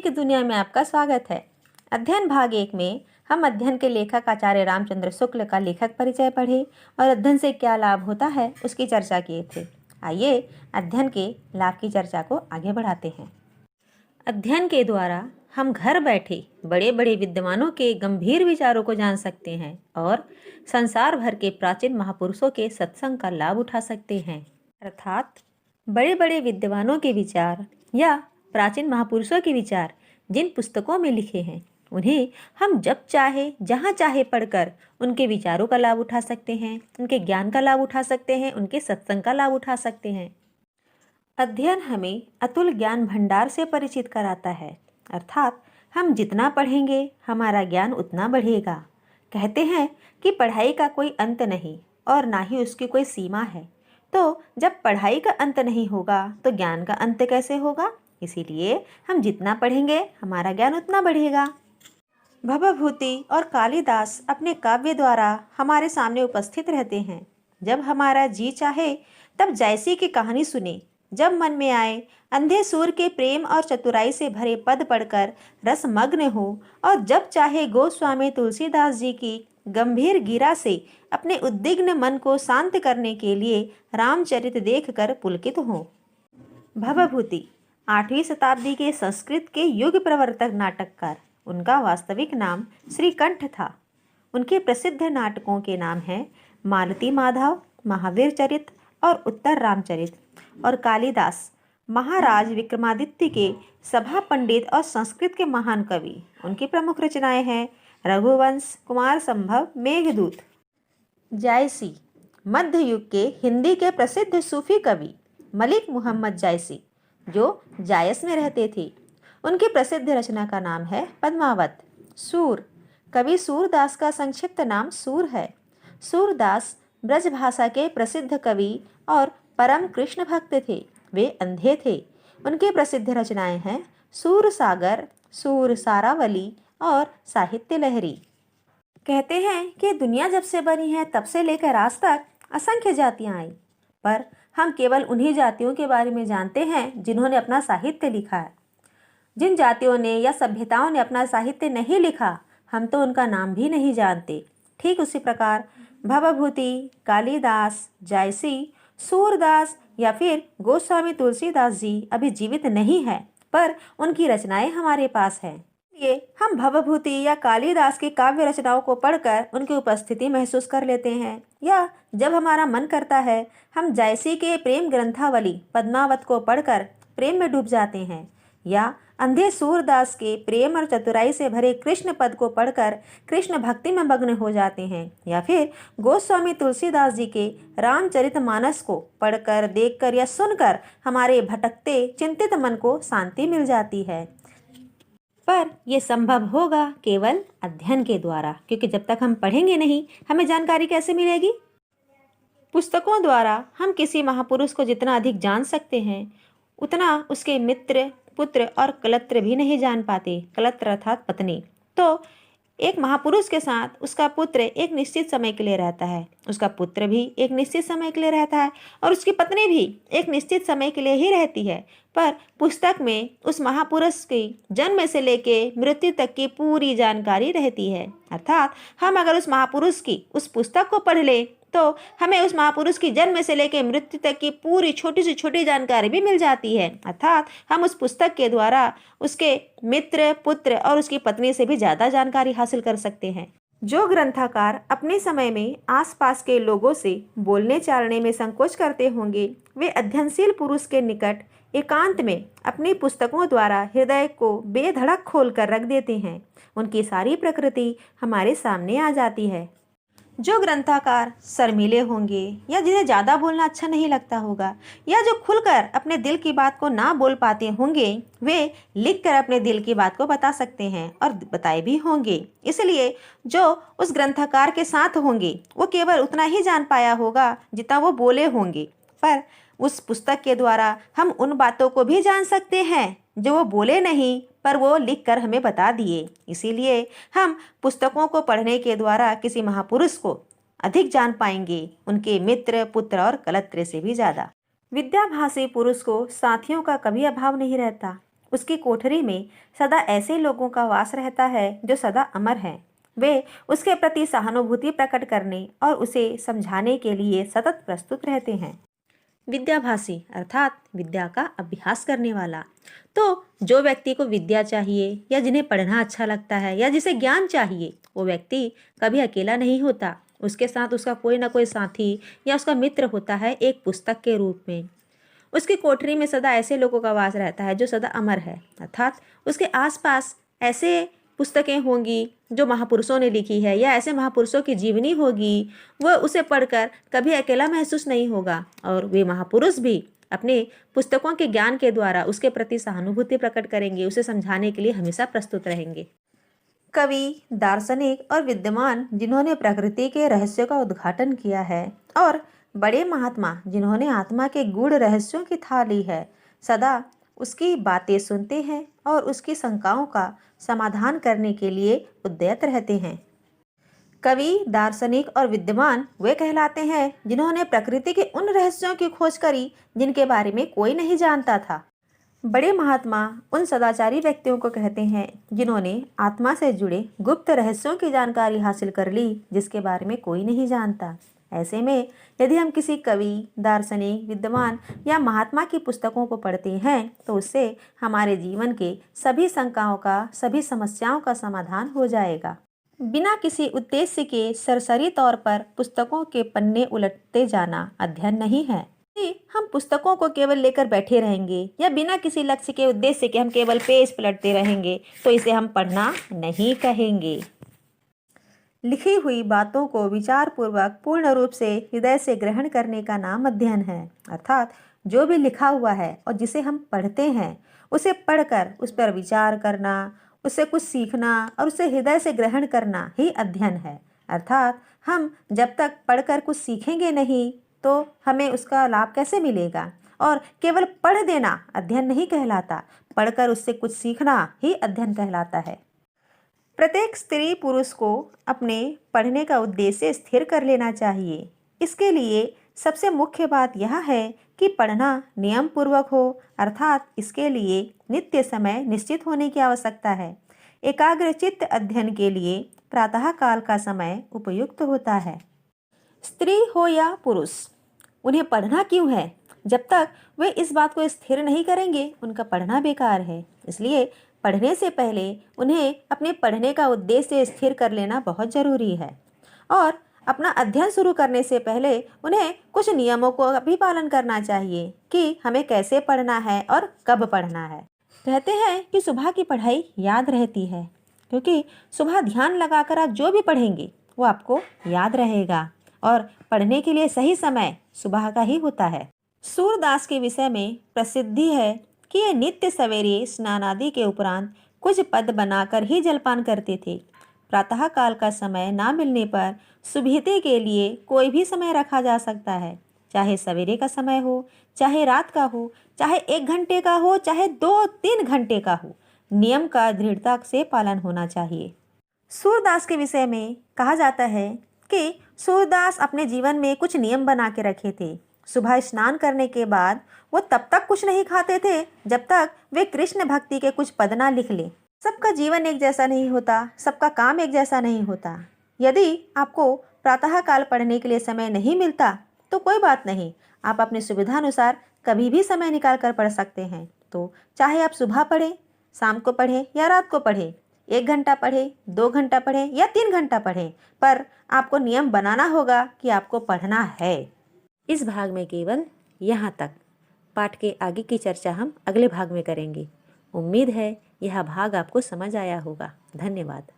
की दुनिया में आपका स्वागत है। अध्ययन भाग 1 में हम अध्ययन के लेखक आचार्य रामचंद्र शुक्ल का लेखक परिचय पढ़े और अध्ययन से क्या लाभ होता है उसकी चर्चा किए थे। आइए अध्ययन के लाभ की चर्चा को आगे बढ़ाते हैं। अध्ययन के द्वारा हम घर बैठे बड़े बड़े विद्वानों के गंभीर विचारों को जान सकते हैं और संसार भर के प्राचीन महापुरुषों के सत्संग का लाभ उठा सकते हैं। अर्थात बड़े बड़े विद्वानों के विचार या प्राचीन महापुरुषों के विचार जिन पुस्तकों में लिखे हैं उन्हें हम जब चाहे जहाँ चाहे पढ़कर उनके विचारों का लाभ उठा सकते हैं, उनके ज्ञान का लाभ उठा सकते हैं, उनके सत्संग का लाभ उठा सकते हैं। अध्ययन हमें अतुल ज्ञान भंडार से परिचित कराता है, अर्थात हम जितना पढ़ेंगे हमारा ज्ञान उतना बढ़ेगा। कहते हैं कि पढ़ाई का कोई अंत नहीं और ना ही उसकी कोई सीमा है, तो जब पढ़ाई का अंत नहीं होगा तो ज्ञान का अंत कैसे होगा? इसीलिए हम जितना पढ़ेंगे हमारा ज्ञान उतना बढ़ेगा। भवभूति और कालिदास अपने काव्य द्वारा हमारे सामने उपस्थित रहते हैं। जब हमारा जी चाहे तब जैसी की कहानी सुने, जब मन में आए अंधे सूर के प्रेम और चतुराई से भरे पद पढ़कर रसमग्न हो और जब चाहे गोस्वामी तुलसीदास जी की गंभीर गीरा से अपने उद्विग्न मन को शांत करने के लिए रामचरित देखकर पुलकित हो। भवभूति 8वीं शताब्दी के संस्कृत के युग प्रवर्तक नाटककार, उनका वास्तविक नाम श्रीकंठ था। उनके प्रसिद्ध नाटकों के नाम हैं मालती माधव, महावीर चरित और उत्तर रामचरित। और कालिदास महाराज विक्रमादित्य के सभा पंडित और संस्कृत के महान कवि। उनकी प्रमुख रचनाएं हैं रघुवंश, कुमार संभव, मेघदूत। जायसी मध्य युग के हिंदी के प्रसिद्ध सूफी कवि मलिक मुहम्मद जायसी, जो जायस में रहते थे। उनकी प्रसिद्ध रचना का नाम है पद्मावत। सूर कवि सूरदास का संक्षिप्त नाम सूर है। सूरदास ब्रज भाषा के प्रसिद्ध कवि और परम कृष्ण भक्त थे। वे अंधे थे। उनकी प्रसिद्ध रचनाएं हैं सूर सागर, सूर सारावली और साहित्य लहरी। कहते हैं कि दुनिया जब से बनी है तब से लेकर आज तक असंख्य जातियां आई, पर हम केवल उन्हीं जातियों के बारे में जानते हैं जिन्होंने अपना साहित्य लिखा है। जिन जातियों ने या सभ्यताओं ने अपना साहित्य नहीं लिखा, हम तो उनका नाम भी नहीं जानते। ठीक उसी प्रकार भवभूति, कालिदास, जायसी, सूरदास या फिर गोस्वामी तुलसीदास जी अभी जीवित नहीं है, पर उनकी रचनाएं हमारे पास हैं। इसलिए हम भवभूति या कालिदास की काव्य रचनाओं को पढ़कर उनकी उपस्थिति महसूस कर लेते हैं, या जब हमारा मन करता है हम जायसी के प्रेम ग्रंथावली पद्मावत को पढ़कर प्रेम में डूब जाते हैं, या अंधे सूरदास के प्रेम और चतुराई से भरे कृष्ण पद को पढ़कर कृष्ण भक्ति में मग्न हो जाते हैं, या फिर गोस्वामी तुलसीदास जी के रामचरितमानस को पढ़कर, देखकर या सुनकर हमारे भटकते चिंतित मन को शांति मिल जाती है। पर यह संभव होगा केवल अध्ययन के द्वारा, क्योंकि जब तक हम पढ़ेंगे नहीं हमें जानकारी कैसे मिलेगी? पुस्तकों द्वारा हम किसी महापुरुष को जितना अधिक जान सकते हैं उतना उसके मित्र, पुत्र और कलत्र भी नहीं जान पाते। कलत्र अर्थात पत्नी। तो एक महापुरुष के साथ उसका पुत्र एक निश्चित समय के लिए रहता है, उसका पुत्र भी एक निश्चित समय के लिए रहता है और उसकी पत्नी भी एक निश्चित समय के लिए ही रहती है। पर पुस्तक में उस महापुरुष की जन्म से लेके मृत्यु तक की पूरी जानकारी रहती है। अर्थात हम अगर उस महापुरुष की उस पुस्तक को पढ़ लें तो हमें उस महापुरुष की जन्म से लेकर मृत्यु तक की पूरी छोटी से छोटी जानकारी भी मिल जाती है। अर्थात हम उस पुस्तक के द्वारा उसके मित्र, पुत्र और उसकी पत्नी से भी ज़्यादा जानकारी हासिल कर सकते हैं। जो ग्रंथकार अपने समय में आसपास के लोगों से बोलने चालने में संकोच करते होंगे, वे अध्ययनशील पुरुष के निकट एकांत में अपनी पुस्तकों द्वारा हृदय को बेधड़क खोल कर रख देते हैं। उनकी सारी प्रकृति हमारे सामने आ जाती है। जो ग्रंथकार शर्मीले होंगे या जिन्हें ज़्यादा बोलना अच्छा नहीं लगता होगा, या जो खुलकर अपने दिल की बात को ना बोल पाते होंगे, वे लिखकर अपने दिल की बात को बता सकते हैं और बताए भी होंगे। इसलिए जो उस ग्रंथकार के साथ होंगे वो केवल उतना ही जान पाया होगा जितना वो बोले होंगे, पर उस पुस्तक के द्वारा हम उन बातों को भी जान सकते हैं जो वो बोले नहीं पर वो लिखकर हमें बता दिए। इसीलिए हम पुस्तकों को पढ़ने के द्वारा किसी महापुरुष को अधिक जान पाएंगे, उनके मित्र, पुत्र और कलत्र से भी ज़्यादा। विद्याभासी पुरुष को साथियों का कभी अभाव नहीं रहता। उसकी कोठरी में सदा ऐसे लोगों का वास रहता है जो सदा अमर हैं। वे उसके प्रति सहानुभूति प्रकट करने और उसे समझाने के लिए सतत प्रस्तुत रहते हैं। विद्याभासी अर्थात विद्या का अभ्यास करने वाला। तो जो व्यक्ति को विद्या चाहिए या जिन्हें पढ़ना अच्छा लगता है या जिसे ज्ञान चाहिए, वो व्यक्ति कभी अकेला नहीं होता। उसके साथ उसका कोई ना कोई साथी या उसका मित्र होता है, एक पुस्तक के रूप में। उसकी कोठरी में सदा ऐसे लोगों का वास रहता है जो सदा अमर है, अर्थात उसके आसपास ऐसे पुस्तकें होंगी जो महापुरुषों ने लिखी है या ऐसे महापुरुषों की जीवनी होगी। वह उसे पढ़कर कभी अकेला महसूस नहीं होगा और वे महापुरुष भी अपने पुस्तकों के ज्ञान के द्वारा उसके प्रति सहानुभूति प्रकट करेंगे, उसे समझाने के लिए हमेशा प्रस्तुत रहेंगे। कवि, दार्शनिक और विद्वान जिन्होंने प्रकृति के रहस्यों का उद्घाटन किया है और बड़े महात्मा जिन्होंने आत्मा के गूढ़ रहस्यों की थाह ली है, सदा उसकी बातें सुनते हैं और उसकी शंकाओं का समाधान करने के लिए उद्यत रहते हैं। कवि, दार्शनिक और विद्वान वे कहलाते हैं जिन्होंने प्रकृति के उन रहस्यों की खोज करी जिनके बारे में कोई नहीं जानता था। बड़े महात्मा उन सदाचारी व्यक्तियों को कहते हैं जिन्होंने आत्मा से जुड़े गुप्त रहस्यों की जानकारी हासिल कर ली जिसके बारे में कोई नहीं जानता। ऐसे में यदि हम किसी कवि, दार्शनिक, विद्वान या महात्मा की पुस्तकों को पढ़ते हैं तो उससे हमारे जीवन के सभी शंकाओं का, सभी समस्याओं का समाधान हो जाएगा। बिना किसी उद्देश्य के सरसरी तौर पर पुस्तकों के पन्ने उलटते जाना अध्ययन नहीं है। यदि हम पुस्तकों को केवल लेकर बैठे रहेंगे या बिना किसी लक्ष्य के उद्देश्य के हम केवल पेज पलटते रहेंगे तो इसे हम पढ़ना नहीं कहेंगे। लिखी हुई बातों को विचारपूर्वक पूर्ण रूप से हृदय से ग्रहण करने का नाम अध्ययन है, अर्थात जो भी लिखा हुआ है और जिसे हम पढ़ते हैं उसे पढ़कर उस पर विचार करना, उससे कुछ सीखना और उसे हृदय से ग्रहण करना ही अध्ययन है। अर्थात हम जब तक पढ़कर कुछ सीखेंगे नहीं तो हमें उसका लाभ कैसे मिलेगा। और केवल पढ़ देना अध्ययन नहीं कहलाता, पढ़कर उससे कुछ सीखना ही अध्ययन कहलाता है। प्रत्येक स्त्री पुरुष को अपने पढ़ने का उद्देश्य स्थिर कर लेना चाहिए। इसके लिए सबसे मुख्य बात यह है कि पढ़ना नियम पूर्वक हो, अर्थात इसके लिए नित्य समय निश्चित होने की आवश्यकता है। एकाग्रचित्त अध्ययन के लिए प्रातः काल का समय उपयुक्त होता है। स्त्री हो या पुरुष, उन्हें पढ़ना क्यों है? जब तक वे इस बात को स्थिर नहीं करेंगे उनका पढ़ना बेकार है। इसलिए पढ़ने से पहले उन्हें अपने पढ़ने का उद्देश्य स्थिर कर लेना बहुत ज़रूरी है और अपना अध्ययन शुरू करने से पहले उन्हें कुछ नियमों को भी पालन करना चाहिए कि हमें कैसे पढ़ना है और कब पढ़ना है। कहते हैं कि सुबह की पढ़ाई याद रहती है, क्योंकि सुबह ध्यान लगाकर आप जो भी पढ़ेंगे वो आपको याद रहेगा और पढ़ने के लिए सही समय सुबह का ही होता है। सूरदास के विषय में प्रसिद्धि है कि ये नित्य सवेरे स्नान आदि के उपरांत कुछ पद बनाकर ही जलपान करते थे। प्रातः काल का समय ना मिलने पर सुबहते के लिए कोई भी समय रखा जा सकता है, चाहे सवेरे का समय हो, चाहे रात का हो, चाहे 1 घंटे का हो, चाहे 2-3 घंटे का हो। नियम का दृढ़ता से पालन होना चाहिए। सूरदास के विषय में कहा जाता है कि सूरदास अपने जीवन में कुछ नियम बना के रखे थे। सुबह स्नान करने के बाद वो तब तक कुछ नहीं खाते थे जब तक वे कृष्ण भक्ति के कुछ पद ना लिख लें। सबका जीवन एक जैसा नहीं होता, सबका काम एक जैसा नहीं होता। यदि आपको प्रातः काल पढ़ने के लिए समय नहीं मिलता तो कोई बात नहीं, आप अपनी सुविधानुसार कभी भी समय निकाल कर पढ़ सकते हैं। तो चाहे आप सुबह पढ़ें, शाम को पढ़ें या रात को पढ़ें, 1 घंटा पढ़ें, 2 घंटा पढ़ें या 3 घंटा पढ़ें, पर आपको नियम बनाना होगा कि आपको पढ़ना है। इस भाग में केवल यहाँ तक। पाठ के आगे की चर्चा हम अगले भाग में करेंगे। उम्मीद है यह भाग आपको समझ आया होगा। धन्यवाद।